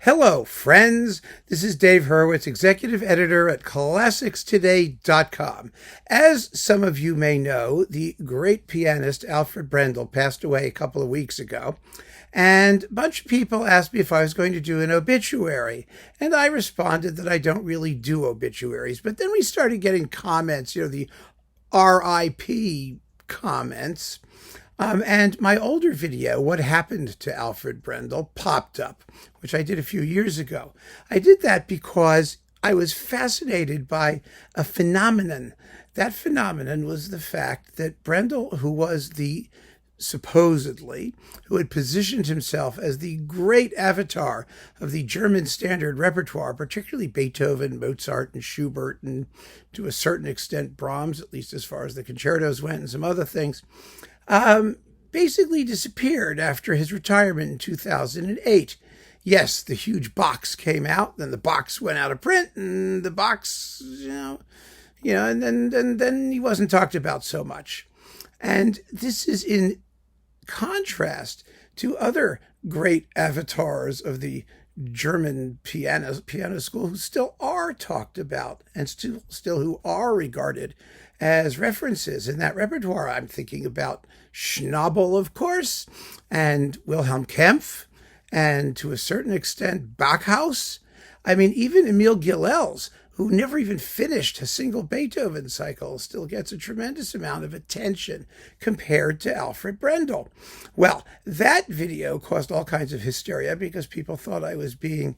Hello, friends. This is Dave Hurwitz, executive editor at ClassicsToday.com. As some of you may know, the great pianist Alfred Brendel passed away a couple of weeks ago, and a bunch of people asked me if I was going to do an obituary, and I responded that I don't really do obituaries. But then we started getting comments, the RIP comments. And my older video, What Happened to Alfred Brendel, popped up, which I did a few years ago. I did that because I was fascinated by a phenomenon. That phenomenon was the fact that Brendel, who was who had positioned himself as the great avatar of the German standard repertoire, particularly Beethoven, Mozart, and Schubert, and to a certain extent Brahms, at least as far as the concertos went, and some other things, basically disappeared after his retirement in 2008. Yes, the huge box came out, then the box went out of print, and the box, and then he wasn't talked about so much. And this is in contrast to other great avatars of the German piano school who still are talked about and still who are regarded as references in that repertoire. I'm thinking about Schnabel, of course, and Wilhelm Kempff, and to a certain extent Bachhaus. I mean, even Emil Gilels, who never even finished a single Beethoven cycle, still gets a tremendous amount of attention compared to Alfred Brendel. Well, that video caused all kinds of hysteria because people thought I was being,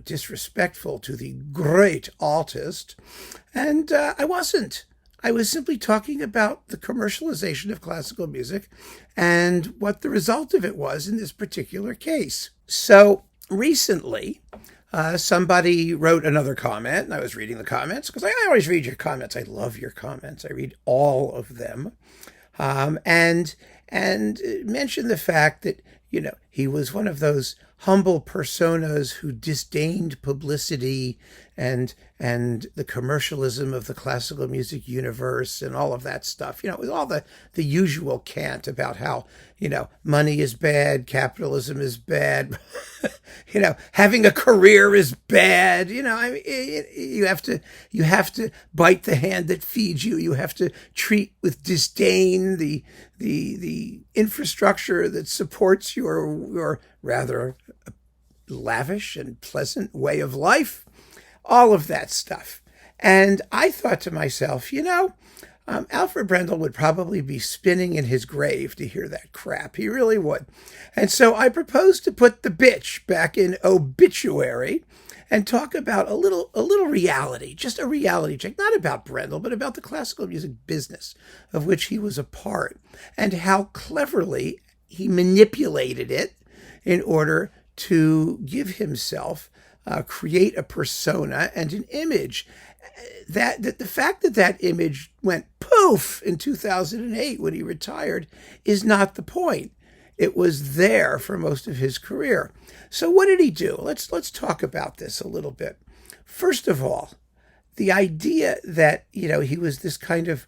disrespectful to the great artist. And I wasn't. I was simply talking about the commercialization of classical music and what the result of it was in this particular case. So recently, somebody wrote another comment, and I was reading the comments because I always read your comments. I love your comments. I read all of them, and mentioned the fact that he was one of those humble personas who disdained publicity and the commercialism of the classical music universe and all of that stuff. With all the usual cant about how money is bad, capitalism is bad, having a career is bad. You have to bite the hand that feeds you. You have to treat with disdain the infrastructure that supports your rather lavish and pleasant way of life. All of that stuff. And I thought to myself, Alfred Brendel would probably be spinning in his grave to hear that crap. He really would. And so I proposed to put the bitch back in oBITCHuary and talk about a little reality, just a reality check, not about Brendel, but about the classical music business of which he was a part and how cleverly he manipulated it in order to give himself create a persona and an image. That the fact that image went poof in 2008 when he retired is not the point. It was there for most of his career. So what did he do? Let's talk about this a little bit. First of all, the idea that he was this kind of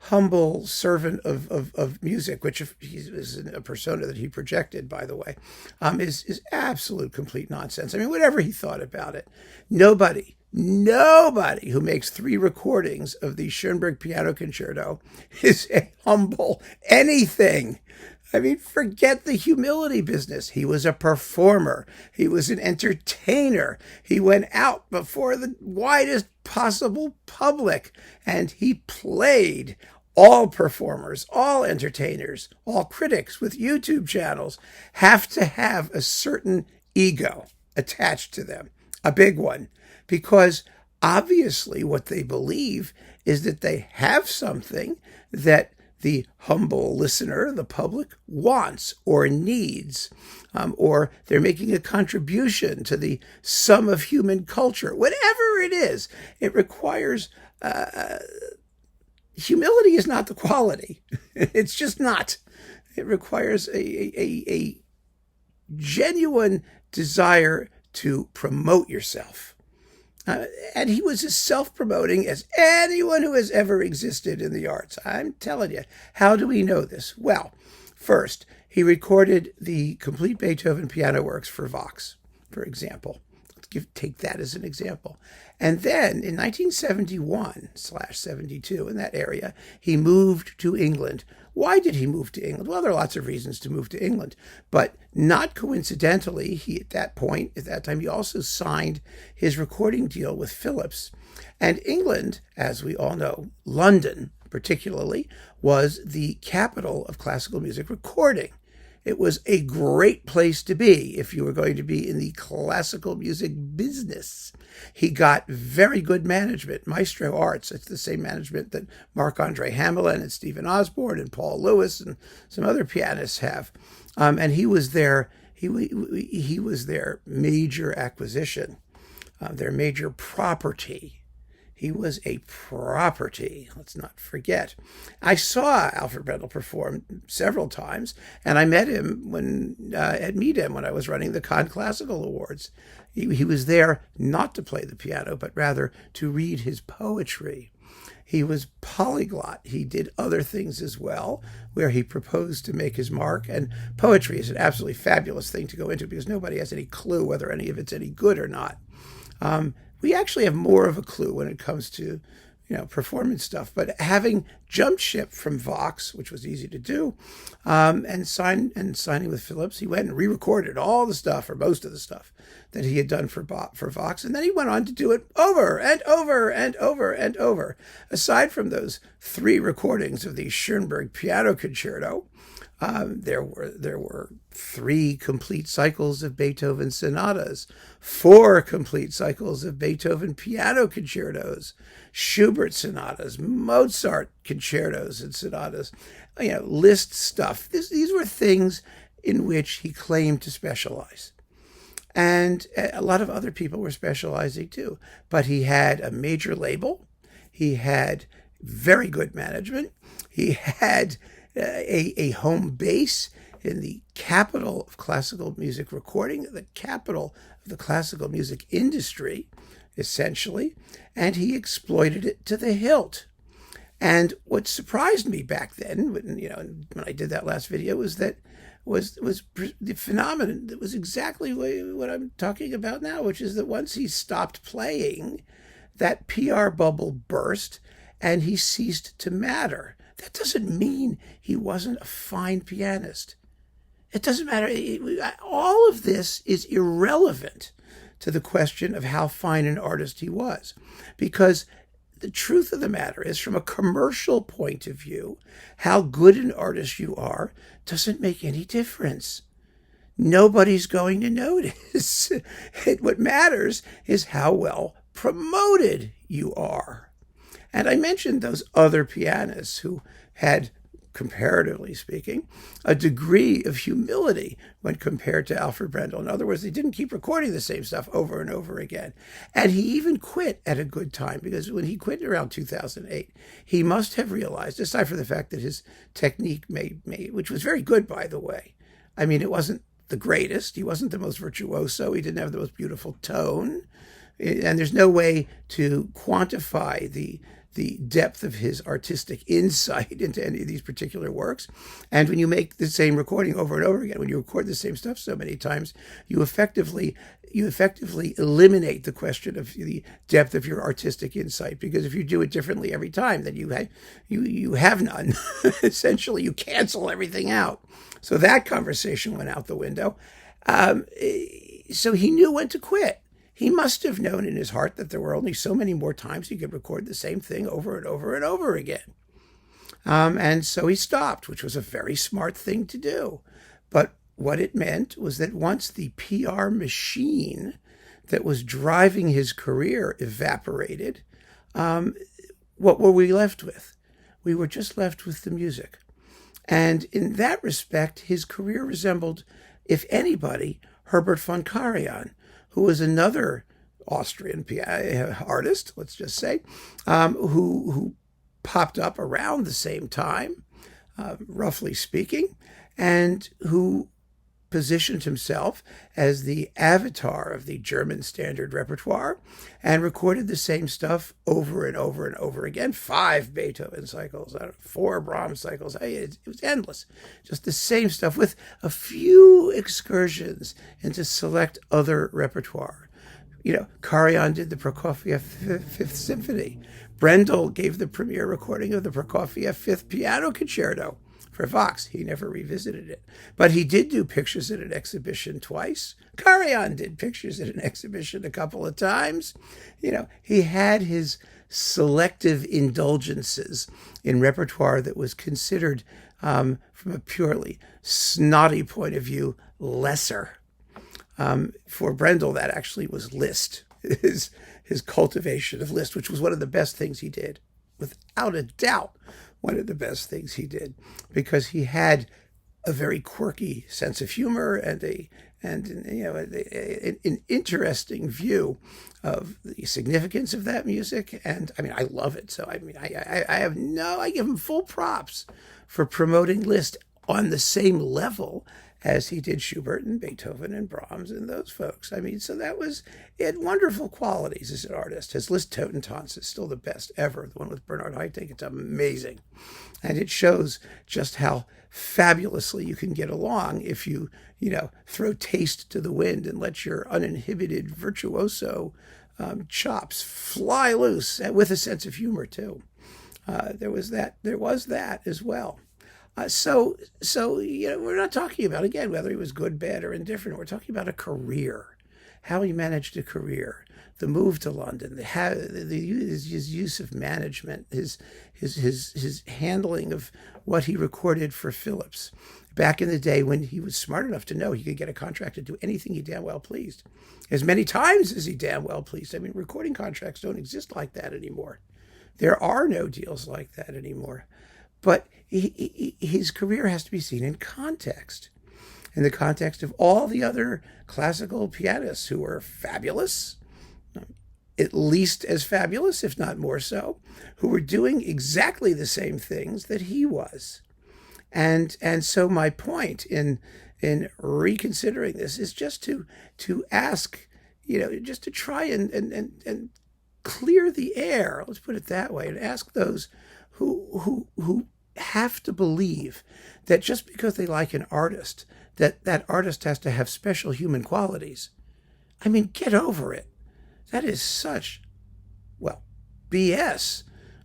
humble servant of music, which is a persona that he projected, by the way, is absolute complete nonsense. I mean, whatever he thought about it, nobody who makes 3 recordings of the Schoenberg Piano Concerto is a humble anything. I mean, forget the humility business. He was a performer. He was an entertainer. He went out before the widest possible public, and he played. All performers, all entertainers, all critics with YouTube channels have to have a certain ego attached to them, a big one, because obviously what they believe is that they have something that the humble listener, the public, wants or needs, or they're making a contribution to the sum of human culture. Whatever it is, it requires humility is not the quality. It's just not. It requires a genuine desire to promote yourself. And he was as self-promoting as anyone who has ever existed in the arts. I'm telling you. How do we know this? Well, first, He recorded the complete Beethoven piano works for Vox, for example. Take that as an example. And then in 1971/72, in that area, he moved to England. Why did he move to England? Well, there are lots of reasons to move to England, but not coincidentally, at that time, he also signed his recording deal with Philips. And England, as we all know, London particularly, was the capital of classical music recording. It was a great place to be if you were going to be in the classical music business. He got very good management, Maestro Arts. It's the same management that Marc-Andre Hamelin and Stephen Osborne and Paul Lewis and some other pianists have. And he was their major acquisition, their major property. He was a property, let's not forget. I saw Alfred Brendel perform several times, and I met him at Meedem when I was running the Cannes Classical Awards. He was there not to play the piano, but rather to read his poetry. He was polyglot. He did other things as well, where he proposed to make his mark. And poetry is an absolutely fabulous thing to go into because nobody has any clue whether any of it's any good or not. We actually have more of a clue when it comes to, performance stuff. But having jumped ship from Vox, which was easy to do, and signing with Philips, he went and re-recorded all the stuff, or most of the stuff, that he had done for Vox, and then he went on to do it over and over and over and over. Aside from those 3 recordings of the Schoenberg Piano Concerto, there were 3 complete cycles of Beethoven sonatas, 4 complete cycles of Beethoven piano concertos, Schubert sonatas, Mozart concertos and sonatas, Liszt stuff. These were things in which he claimed to specialize. And a lot of other people were specializing too. But he had a major label. He had very good management. He had a home base in the capital of classical music recording, the capital of the classical music industry, essentially, and he exploited it to the hilt. And what surprised me back then, when I did that last video, was the phenomenon that was exactly what I'm talking about now, which is that once he stopped playing, that PR bubble burst and he ceased to matter. That doesn't mean he wasn't a fine pianist. It doesn't matter. All of this is irrelevant to the question of how fine an artist he was. Because the truth of the matter is, from a commercial point of view, how good an artist you are doesn't make any difference. Nobody's going to notice. What matters is how well promoted you are. And I mentioned those other pianists who had, comparatively speaking, a degree of humility when compared to Alfred Brendel. In other words, they didn't keep recording the same stuff over and over again. And he even quit at a good time, because when he quit around 2008, he must have realized, aside from the fact that his technique which was very good, by the way. I mean, it wasn't the greatest. He wasn't the most virtuoso. He didn't have the most beautiful tone. And there's no way to quantify the depth of his artistic insight into any of these particular works. And when you make the same recording over and over again, when you record the same stuff so many times, you effectively eliminate the question of the depth of your artistic insight. Because if you do it differently every time, then you have none. Essentially, you cancel everything out. So that conversation went out the window. So he knew when to quit. He must have known in his heart that there were only so many more times he could record the same thing over and over and over again. And so he stopped, which was a very smart thing to do. But what it meant was that once the PR machine that was driving his career evaporated, what were we left with? We were just left with the music. And in that respect, his career resembled, if anybody, Herbert von Karajan, who was another Austrian artist, let's just say, who popped up around the same time, roughly speaking, and who positioned himself as the avatar of the German standard repertoire and recorded the same stuff over and over and over again. 5 Beethoven cycles, 4 Brahms cycles. It was endless. Just the same stuff with a few excursions into select other repertoire. Karajan did the Prokofiev Fifth Symphony. Brendel gave the premiere recording of the Prokofiev Fifth Piano Concerto for Vox. He never revisited it. But he did do pictures at an exhibition twice. Karajan did pictures at an exhibition a couple of times. He had his selective indulgences in repertoire that was considered, from a purely snotty point of view, lesser. For Brendel, that actually was Liszt, his cultivation of Liszt, which was one of the best things he did, without a doubt. One of the best things he did, because he had a very quirky sense of humor and an interesting view of the significance of that music. And I love it. So I give him full props for promoting Liszt on the same level as he did Schubert and Beethoven and Brahms and those folks. So it had wonderful qualities as an artist. His Liszt Totentanz is still the best ever. The one with Bernhard Haitink, it's amazing. And it shows just how fabulously you can get along if you throw taste to the wind and let your uninhibited virtuoso chops fly loose, with a sense of humor too. There was that as well. So we're not talking about, again, whether he was good, bad, or indifferent. We're talking about a career, how he managed a career, the move to London, his use of management, his handling of what he recorded for Philips. Back in the day when he was smart enough to know he could get a contract to do anything he damn well pleased, as many times as he damn well pleased. Recording contracts don't exist like that anymore. There are no deals like that anymore. But his career has to be seen in context, in the context of all the other classical pianists who were fabulous, at least as fabulous, if not more so, who were doing exactly the same things that he was. And so my point in reconsidering this is just to ask, just to try and clear the air, let's put it that way, and ask those who have to believe that just because they like an artist, that artist has to have special human qualities. Get over it. That is such, BS.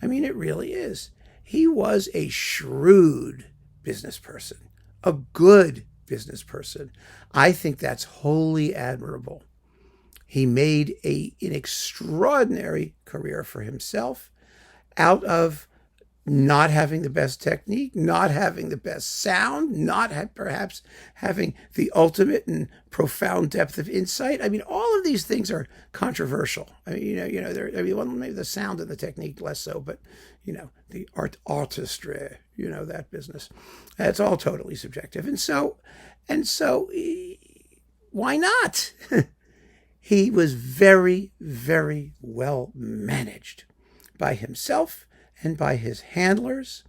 It really is. He was a shrewd business person, a good business person. I think that's wholly admirable. He made an extraordinary career for himself out of not having the best technique, not having the best sound, perhaps having the ultimate and profound depth of insight. All of these things are controversial. Maybe the sound and the technique less so, but the artistry, that business. That's all totally subjective. And so, why not? He was very, very well managed by himself and by his handlers.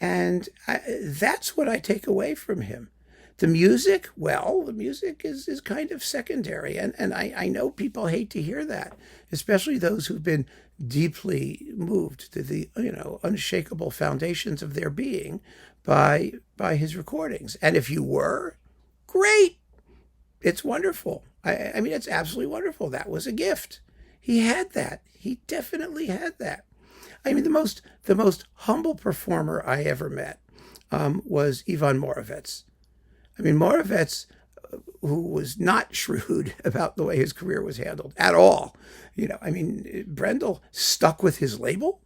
And that's what I take away from him. The music, the music is kind of secondary. And I know people hate to hear that, especially those who've been deeply moved to the unshakable foundations of their being by his recordings. And if you were, great. It's wonderful. It's absolutely wonderful. That was a gift. He had that. He definitely had that. The most humble performer I ever met was Ivan Moravec. Moravec, who was not shrewd about the way his career was handled at all. Brendel stuck with his label.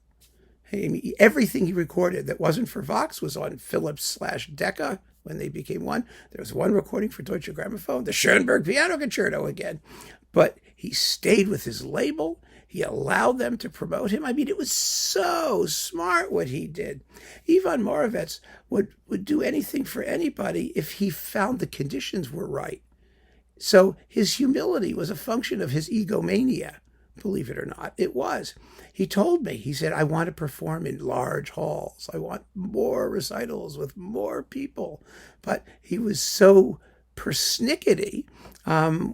Everything he recorded that wasn't for Vox was on Philips/Decca when they became one. There was one recording for Deutsche Grammophon, the Schoenberg Piano Concerto again. But he stayed with his label. He allowed them to promote him. It was so smart what he did. Ivan Moravec would do anything for anybody if he found the conditions were right. So his humility was a function of his egomania, believe it or not. It was. He told me, he said, I want to perform in large halls. I want more recitals with more people. But he was so persnickety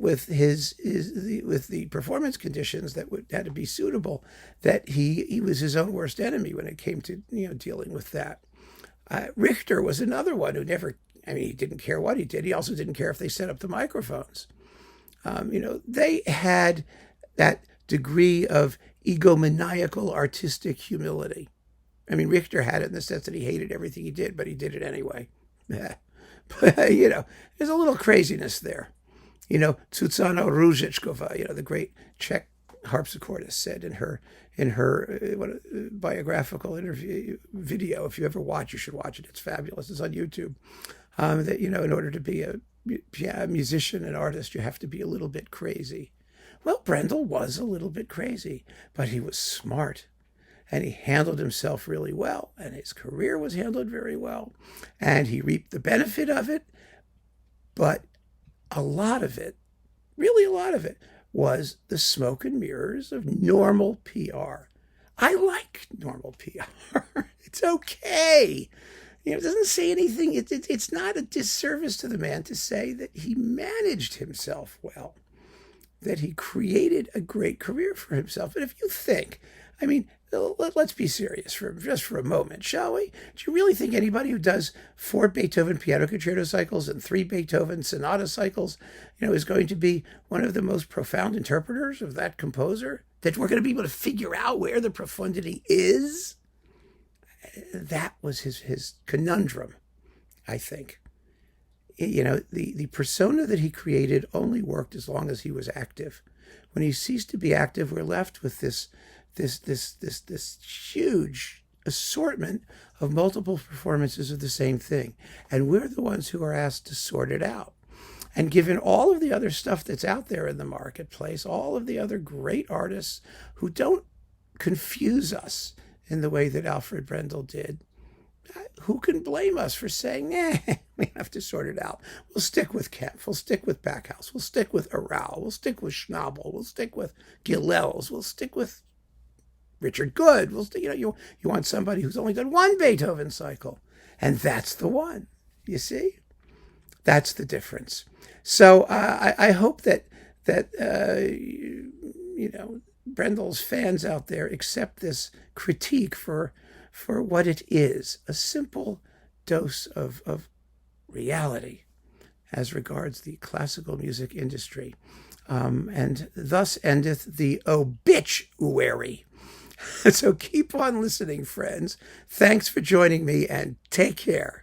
with with the performance conditions that had to be suitable, that he was his own worst enemy when it came to dealing with that. Richter was another one who never. I mean, he didn't care what he did. He also didn't care if they set up the microphones. They had that degree of egomaniacal artistic humility. I mean, Richter had it in the sense that he hated everything he did, but he did it anyway. But, there's a little craziness there. Zuzana Růžičková, the great Czech harpsichordist, said in her biographical interview video, if you ever watch, you should watch it. It's fabulous. It's on YouTube. That in order to be a musician and artist, you have to be a little bit crazy. Well, Brendel was a little bit crazy, but he was smart, and he handled himself really well, and his career was handled very well, and he reaped the benefit of it. But a lot of it, really a lot of it, was the smoke and mirrors of normal PR. I like normal PR. It's okay. It doesn't say anything. It's not a disservice to the man to say that he managed himself well, that he created a great career for himself. And if you think, I mean, let's be serious just for a moment, shall we? Do you really think anybody who does 4 Beethoven piano concerto cycles and 3 Beethoven sonata cycles, is going to be one of the most profound interpreters of that composer? That we're going to be able to figure out where the profundity is? That was his conundrum, I think. The persona that he created only worked as long as he was active. When he ceased to be active, we're left with this huge assortment of multiple performances of the same thing. And we're the ones who are asked to sort it out. And given all of the other stuff that's out there in the marketplace, all of the other great artists who don't confuse us in the way that Alfred Brendel did, who can blame us for saying, we have to sort it out. We'll stick with Kempf. We'll stick with Backhaus. We'll stick with Arau. We'll stick with Schnabel. We'll stick with Gilels. We'll stick with Richard Good. You want somebody who's only done 1 Beethoven cycle. And that's the one. You see? That's the difference. So I hope that Brendel's fans out there accept this critique for what it is, a simple dose of reality as regards the classical music industry. And thus endeth the oBITCHuary. So keep on listening, friends. Thanks for joining me, and take care.